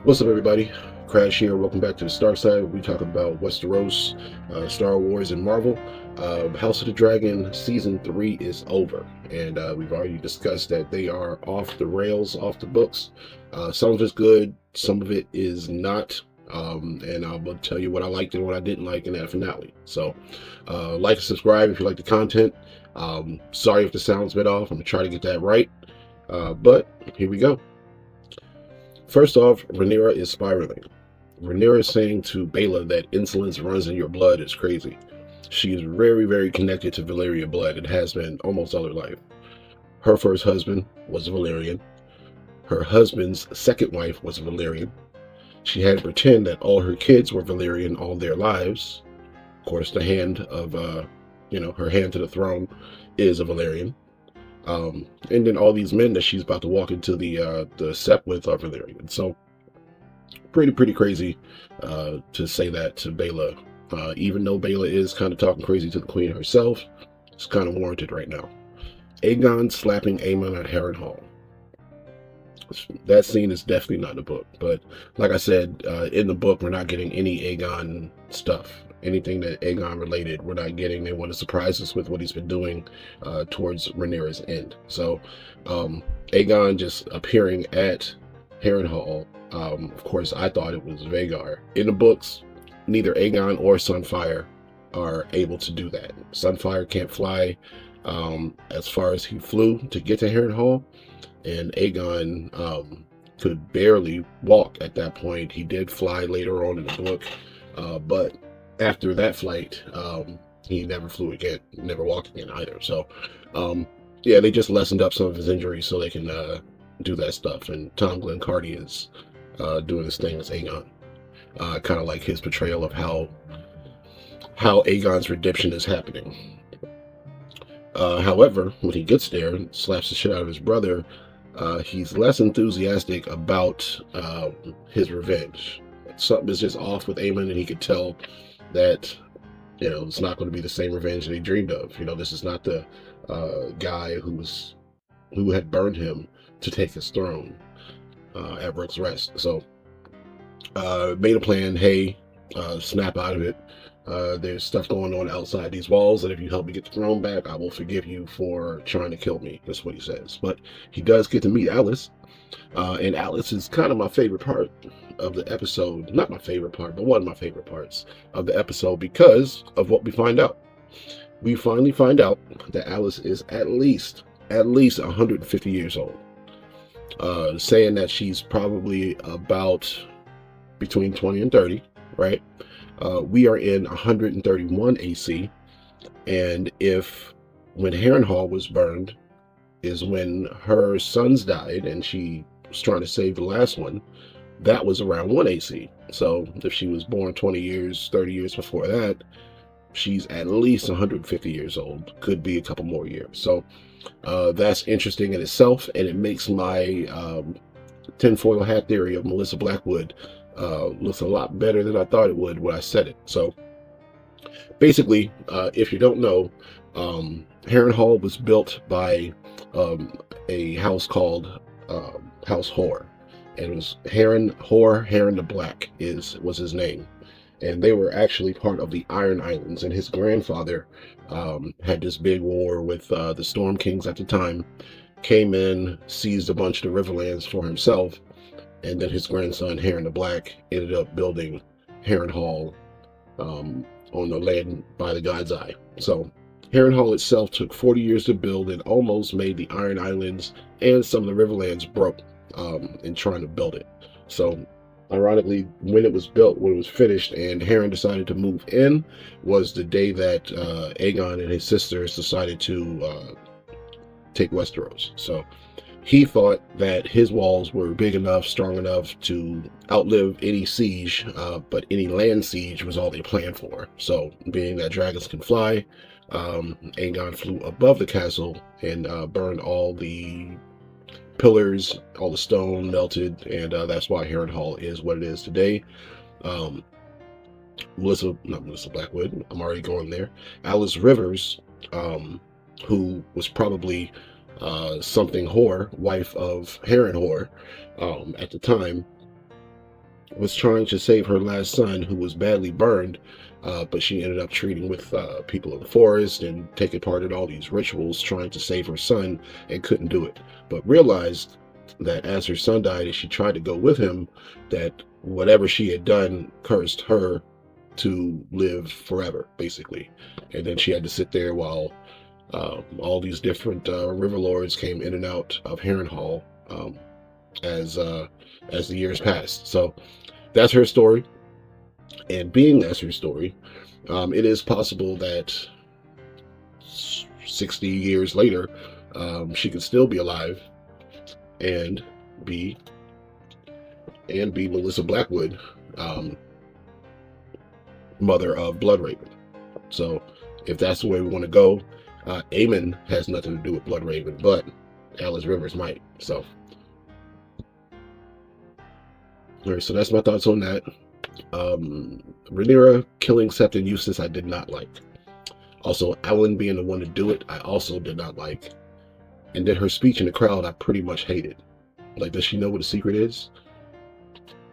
What's up, everybody? Crash here. Welcome back to the Star Side. We talk about Westeros, Star Wars, and Marvel. House of the Dragon Season 3 is over, and we've already discussed that they are off the rails, off the books. Some of it's good, some of it is not, and I will tell you what I liked and what I didn't like in that finale. So, like and subscribe if you like the content. Sorry if the sound's a bit off. I'm going to try to get that right, but here we go. First off, Rhaenyra is spiraling. Rhaenyra is saying to Bela that insolence runs in your blood is crazy. She is very, very connected to Valyrian blood and has been almost all her life. Her first husband was a Valyrian. Her husband's second wife was a Valyrian. She had to pretend that all her kids were Valyrian all their lives. Of course, the hand of, her hand to the throne is a Valyrian. And then all these men that she's about to walk into the sept with are Valyrian. So pretty crazy to say that to Bela. Even though Bela is kind of talking crazy to the queen herself, it's kind of warranted right now. Aegon slapping Aemond at Harrenhal. That scene is definitely not in the book, but like I said, in the book we're not getting any Aegon stuff. Anything that Aegon related, we're not getting. They want to surprise us with what he's been doing towards Rhaenyra's end. So Aegon just appearing at Harrenhal. Of course, I thought it was Vhagar. In the books, neither Aegon or Sunfyre are able to do that. Sunfyre can't fly as far as he flew to get to Harrenhal, and Aegon could barely walk at that point. He did fly later on in the book, but after that flight, he never flew again, never walked again either. So, yeah, they just lessened up some of his injuries so they can do that stuff. And Tom Glencardy is doing his thing as Aegon, kind of like his portrayal of how Aegon's redemption is happening. However, when he gets there and slaps the shit out of his brother, he's less enthusiastic about his revenge. Something is just off with Aemond, and he could tell that it's not going to be the same revenge that he dreamed of. This is not the guy who had burned him to take his throne at Rook's Rest. So made a plan. Hey, snap out of it. There's stuff going on outside these walls, and if you help me get the throne back, I will forgive you for trying to kill me. That's what he says. But he does get to meet Alice, and Alice is kind of my favorite part of the episode. Not my favorite part, but one of my favorite parts of the episode because of what we find out. We finally find out that Alice is at least 150 years old. Saying that she's probably about between 20 and 30, right? We are in 131 AC, and when Harrenhal was burned is when her sons died and she was trying to save the last one, that was around 1 AC. So if she was born 20 years, 30 years before that, she's at least 150 years old, could be a couple more years. So that's interesting in itself, and it makes my tinfoil hat theory of Melissa Blackwood looks a lot better than I thought it would when I said it. So basically, if you don't know, Harrenhal was built by a house called House Hor, and it was Harren the Black was his name, and they were actually part of the Iron Islands. And his grandfather had this big war with the Storm Kings at the time, came in, seized a bunch of the Riverlands for himself. And then his grandson, Harren the Black, ended up building Harrenhal on the land by the God's Eye. So Harrenhal itself took 40 years to build and almost made the Iron Islands and some of the Riverlands broke in trying to build it. So ironically, when it was built, when it was finished, and Harren decided to move in, was the day that Aegon and his sisters decided to take Westeros. So he thought that his walls were big enough, strong enough to outlive any siege, but any land siege was all they planned for. So, being that dragons can fly, Aegon flew above the castle and burned all the pillars, all the stone melted, and that's why Harrenhal is what it is today. Not Melissa Blackwood, I'm already going there. Alice Rivers, who was probably something Hor, wife of Harrenhal, at the time, was trying to save her last son, who was badly burned, but she ended up treating with people in the forest and taking part in all these rituals trying to save her son, and couldn't do it. But realized that as her son died and she tried to go with him, that whatever she had done cursed her to live forever, basically. And then she had to sit there while all these different river lords came in and out of Harrenhal as the years passed. So that's her story. And being that's her story, it is possible that 60 years later, she could still be alive and be Melissa Blackwood, mother of Bloodraven. So if that's the way we want to go, Aemond has nothing to do with Bloodraven, but Alice Rivers might. So, all right, so that's my thoughts on that. Rhaenyra killing Septon Eustace, I did not like. Also, Alan being the one to do it, I also did not like. And then her speech in the crowd, I pretty much hated. Like, does she know what the secret is?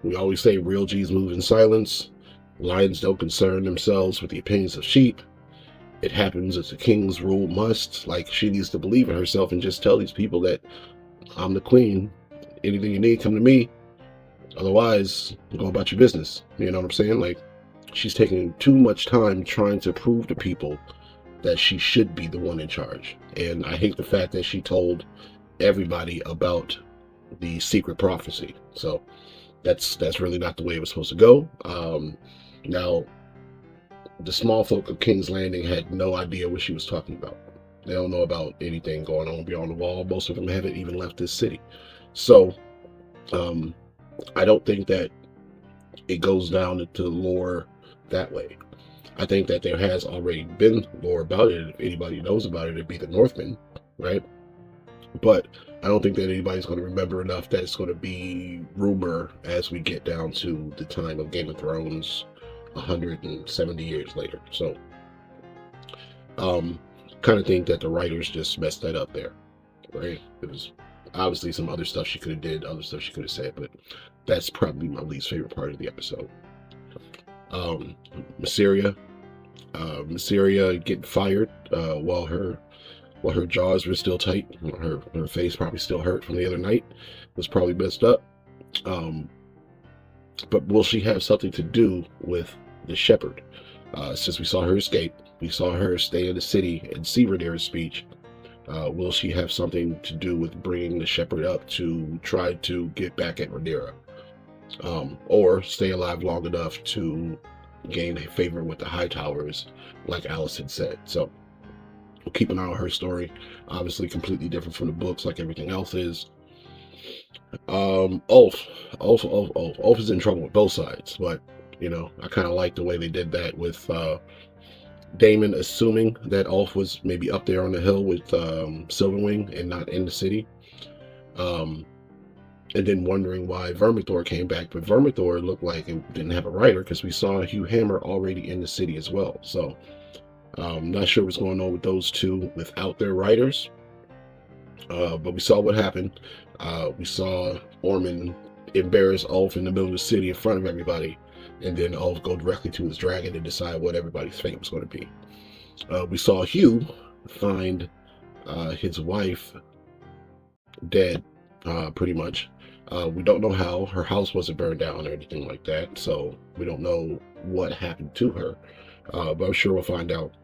We always say real G's move in silence. Lions don't concern themselves with the opinions of sheep. It happens as the king's rule must. Like, she needs to believe in herself and just tell these people that I'm the queen. Anything you need, come to me. Otherwise, go about your business. You know what I'm saying? Like, she's taking too much time trying to prove to people that she should be the one in charge. And I hate the fact that she told everybody about the secret prophecy. So that's really not the way it was supposed to go. Now, the small folk of King's Landing had no idea what she was talking about. They don't know about anything going on beyond the wall. Most of them haven't even left this city. So I don't think that it goes down into lore that way. I think that there has already been lore about it. If anybody knows about it, it'd be the Northmen, right? But I don't think that anybody's going to remember enough that it's going to be rumor as we get down to the time of Game of Thrones 170 years later. So kind of think that the writers just messed that up there, right? It was obviously some other stuff she could have did, other stuff she could have said, but that's probably my least favorite part of the episode. Mysaria getting fired while her jaws were still tight. Her face probably still hurt from the other night. It was probably messed up. But will she have something to do with the shepherd? Since we saw her escape, we saw her stay in the city and see Rhaenyra's speech. Will she have something to do with bringing the shepherd up to try to get back at Rhaenyra? Or stay alive long enough to gain a favor with the Hightowers, like Alice had said. So we'll keep an eye on her story. Obviously completely different from the books, like everything else is. Ulf is in trouble with both sides, but you know, I kind of like the way they did that with Daemon assuming that Ulf was maybe up there on the hill with Silverwing and not in the city. And then wondering why Vermithor came back, but Vermithor looked like it didn't have a writer because we saw Hugh Hammer already in the city as well. So not sure what's going on with those two without their writers. But we saw what happened. We saw Ormond embarrass Ulf in the middle of the city in front of everybody, and then Ulf go directly to his dragon and decide what everybody's fate was going to be. We saw Hugh find his wife dead, pretty much. We don't know how. Her house wasn't burned down or anything like that, so we don't know what happened to her. But I'm sure we'll find out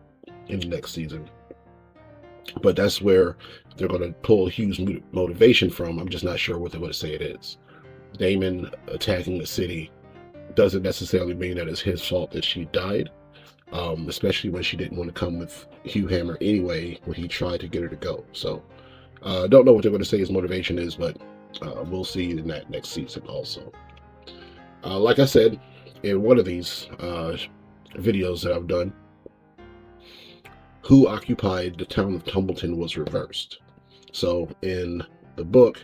in the next season. But that's where they're going to pull Hugh's motivation from. I'm just not sure what they're going to say it is. Daemon attacking the city doesn't necessarily mean that it's his fault that she died, especially when she didn't want to come with Hugh Hammer anyway when he tried to get her to go. So don't know what they're going to say his motivation is, but we'll see in that next season also. Like I said, in one of these videos that I've done, who occupied the town of Tumbleton was reversed. So in the book,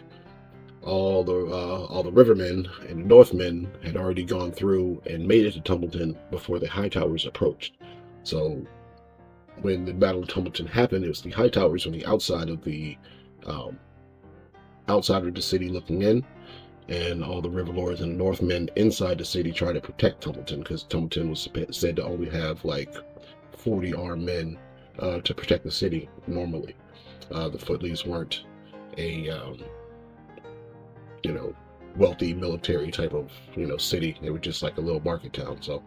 all the Rivermen and the Northmen had already gone through and made it to Tumbleton before the Hightowers approached. So when the Battle of Tumbleton happened, it was the Hightowers on the outside of the city looking in, and all the river lords and Northmen inside the city try to protect Tumbleton, because Tumbleton was said to only have like 40 armed men to protect the city normally. The Footleys weren't a wealthy military type of city. They were just like a little market town. So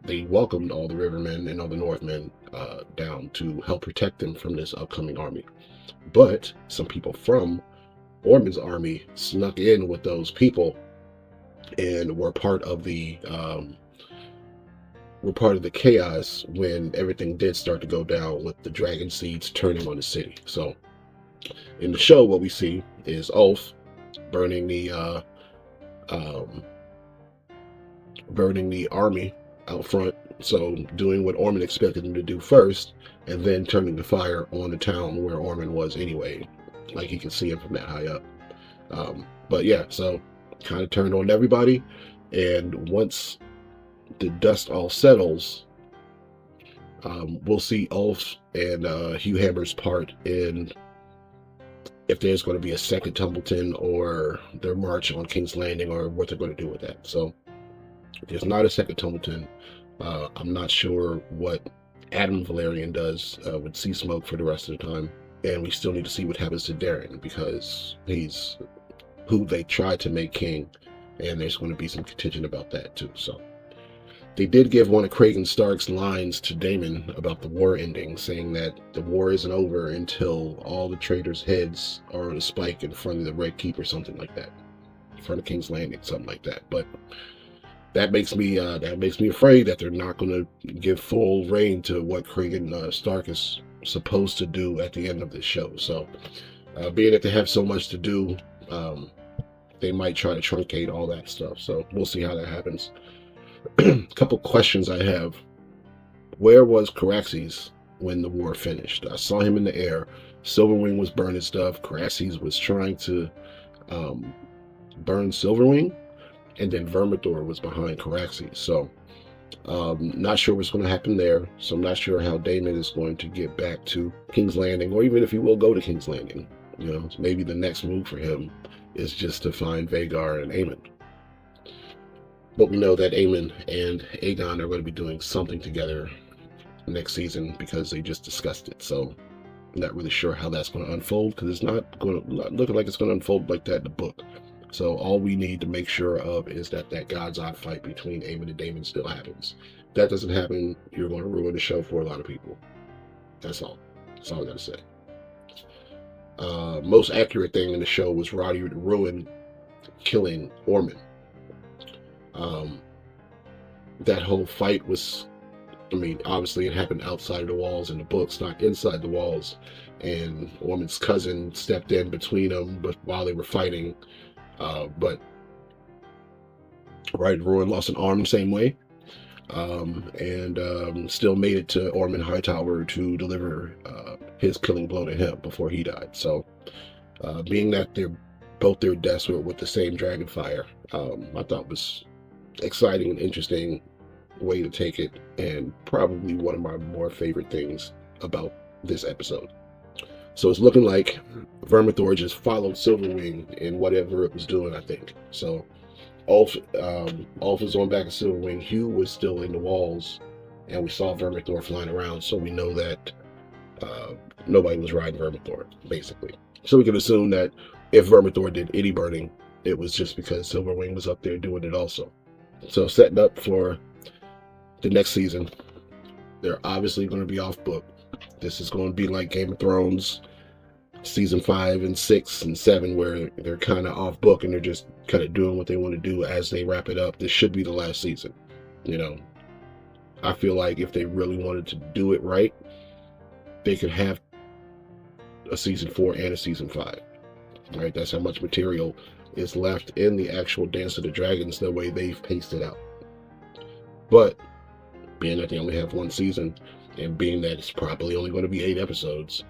they welcomed all the rivermen and all the Northmen down to help protect them from this upcoming army. But some people from Ormond's army snuck in with those people and were part of the chaos when everything did start to go down with the dragon seeds turning on the city. So in the show, what we see is Ulf burning the army out front, so doing what Ormond expected him to do first, and then turning the fire on the town where Ormond was anyway, like you can see him from that high up. But yeah, so kind of turned on everybody, and once the dust all settles, we'll see Ulf and Hugh Hammer's part in if there's going to be a second Tumbleton or their march on King's Landing, or what they're going to do with that. So if there's not a second Tumbleton, I'm not sure what Adam Valerian does with Sea Smoke for the rest of the time. And we still need to see what happens to Darren, because he's who they tried to make king, and there's going to be some contention about that too. So they did give one of Cragen Stark's lines to Daemon about the war ending, saying that the war isn't over until all the traitors' heads are on a spike in front of the Red Keep, or something like that, in front of King's Landing, something like that. But that makes me afraid that they're not going to give full reign to what Cragen Stark is supposed to do at the end of this show. So being that they have so much to do, they might try to truncate all that stuff. So we'll see how that happens. A couple questions I have. Where was Caraxes when the war finished? I saw him in the air. Silverwing was burning stuff. Caraxes was trying to burn Silverwing, and then Vermithor was behind Caraxes. So not sure what's going to happen there. So I'm not sure how Daemon is going to get back to King's Landing, or even if he will go to King's Landing. Maybe the next move for him is just to find Vhagar and Aemond. But we know that Aemond and Aegon are going to be doing something together next season, because they just discussed it. So I'm not really sure how that's going to unfold, because it's not looking like it's going to unfold like that in the book. So all we need to make sure of is that God's Eye fight between Aemond and Daemon still happens. If that doesn't happen, you're going to ruin the show for a lot of people. That's all. That's all I got to say. Most accurate thing in the show was Roddy Ruin killing Ormond. That whole fight was, obviously it happened outside of the walls in the books, not inside the walls. And Ormond's cousin stepped in between them, but while they were fighting, but Ruin lost an arm the same way, and still made it to Ormund Hightower to deliver his killing blow to him before he died. So, being that their deaths were with the same dragon fire, I thought was exciting and interesting way to take it, and probably one of my more favorite things about this episode. So it's looking like Vermithor just followed Silverwing in whatever it was doing, I think. So Ulf was on back of Silverwing. Hugh was still in the walls, and we saw Vermithor flying around, so we know that nobody was riding Vermithor, basically. So we can assume that if Vermithor did any burning, it was just because Silverwing was up there doing it also. So setting up for the next season, they're obviously going to be off book. This is going to be like Game of Thrones season 5 and 6 and 7, where they're kind of off book and they're just kind of doing what they want to do as they wrap it up. This should be the last season. I feel like if they really wanted to do it right, they could have a season 4 and a season 5. Right? That's how much material is left in the actual Dance of the Dragons, the way they've paced it out. But being that they only have one season, and being that it's probably only going to be 8 episodes,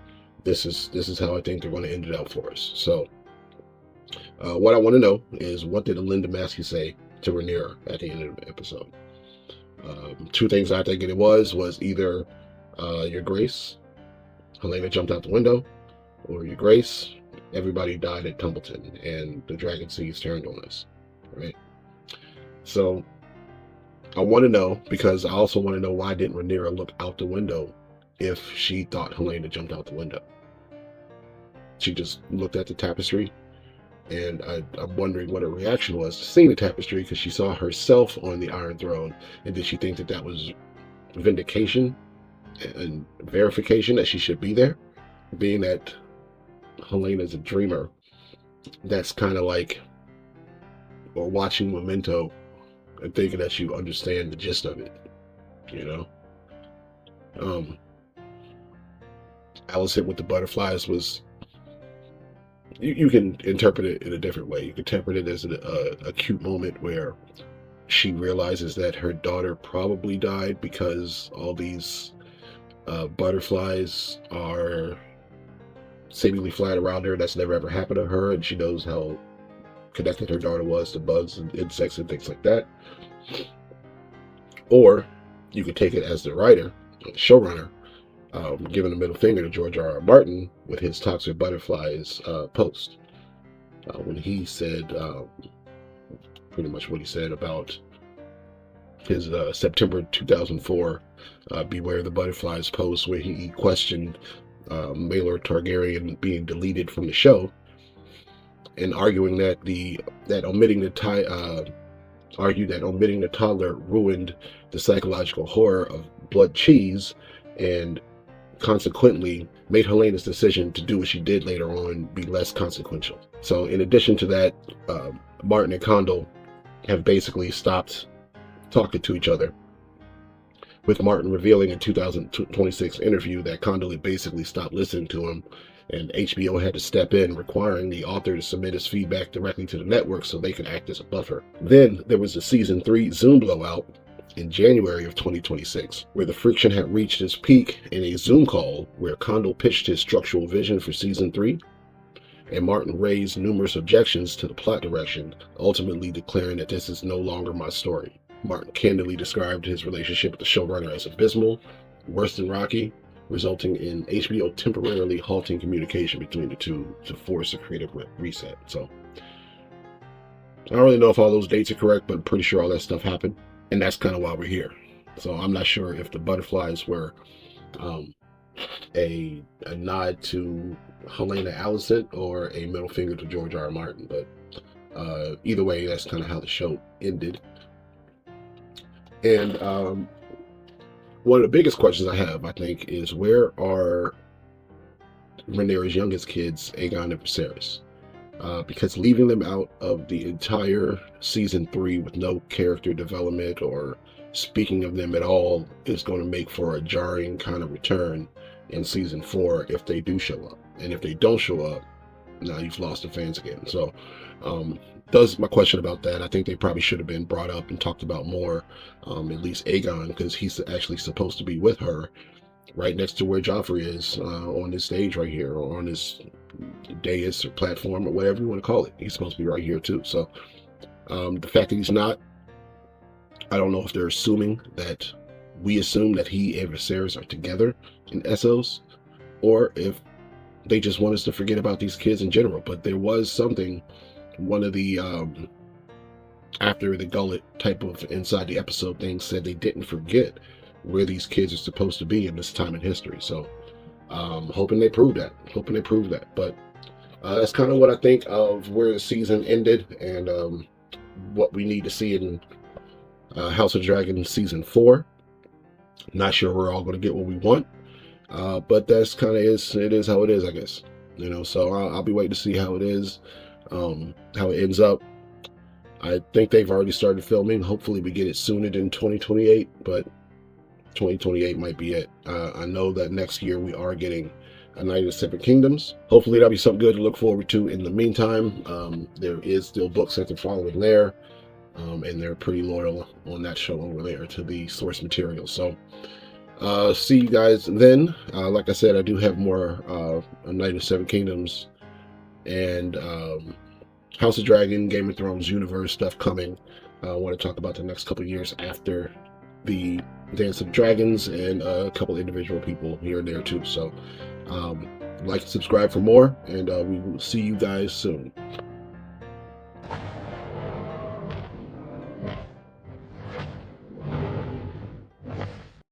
this is how I think they're going to end it out for us. So what I want to know is, what did Linda Maskey say to Rhaenyra at the end of the episode? 2 things I think it was either Your Grace, Helena jumped out the window, or Your Grace, everybody died at Tumbleton and the dragon seas turned on us, right? So I want to know, because I also want to know, why didn't Rhaenyra look out the window if she thought Helaena jumped out the window? She just looked at the tapestry, and I'm wondering what her reaction was to seeing the tapestry, because she saw herself on the Iron Throne, and did she think that that was vindication and verification that she should be there? Being that Helena's a dreamer, that's kind of like, or watching Memento and thinking that you understand the gist of it, you know? Alicent with the butterflies was, you can interpret it in a different way. You can interpret it as a cute moment where she realizes that her daughter probably died because all these butterflies are seemingly flying around her. That's never ever happened to her, and she knows how connected her daughter was to bugs and insects and things like that. Or you could take it as the writer, the showrunner, giving a middle finger to George R.R. Martin with his Toxic Butterflies post, when he said pretty much what he said about his September 2004 Beware the Butterflies post, where he questioned Maelor Targaryen being deleted from the show, and arguing that omitting the toddler ruined the psychological horror of blood cheese, and consequently made Helena's decision to do what she did later on be less consequential. So in addition to that, Martin and Condell have basically stopped talking to each other, with Martin revealing in 2026 interview that Condell had basically stopped listening to him, and HBO had to step in, requiring the author to submit his feedback directly to the network so they could act as a buffer. Then there was the season 3 Zoom blowout in January of 2026, where the friction had reached its peak in a Zoom call where Condell pitched his structural vision for season 3, and Martin raised numerous objections to the plot direction, ultimately declaring that this is no longer my story. Martin candidly described his relationship with the showrunner as abysmal, worse than rocky, resulting in HBO temporarily halting communication between the two to force a creative reset. So I don't really know if all those dates are correct, but I'm pretty sure all that stuff happened, and that's kind of why we're here. So I'm not sure if the butterflies were a nod to Helaena Alicent or a middle finger to George R.R. Martin, but either way, that's kind of how the show ended. And one of the biggest questions I have, I think, is where are Rhaenyra's youngest kids, Aegon and Viserys? Because leaving them out of the entire season 3 with no character development or speaking of them at all is going to make for a jarring kind of return in season 4 if they do show up. And if they don't show up, now you've lost the fans again. So that's my question about that. I think they probably should have been brought up and talked about more, at least Aegon, because he's actually supposed to be with her right next to where Joffrey is, on this stage right here, or on this dais or platform or whatever you want to call it. He's supposed to be right here too. So the fact that he's not, I don't know if they're assuming that we assume that he and Viserys are together in Essos, or if they just want us to forget about these kids in general. But there was something, one of the after the gullet type of inside the episode thing said they didn't forget where these kids are supposed to be in this time in history. So hoping they prove that. But that's kind of what I think of where the season ended, and what we need to see in House of Dragon season 4. Not sure we're all going to get what we want, but that's kind of it is how it is, I guess. So I'll be waiting to see how it is, how it ends up. I think they've already started filming. Hopefully we get it sooner than 2028, but 2028 might be it. I know that next year we are getting A Night of the Seven Kingdoms. Hopefully that'll be something good to look forward to. In the meantime, there is still books that they're following there, and they're pretty loyal on that show over there to the source material. So see you guys then. Like I said, I do have more A Night of the Seven Kingdoms and House of Dragon, Game of Thrones universe stuff coming. I want to talk about the next couple of years after the Dance of Dragons, and a couple individual people here and there too. So Like and subscribe for more, and we will see you guys soon.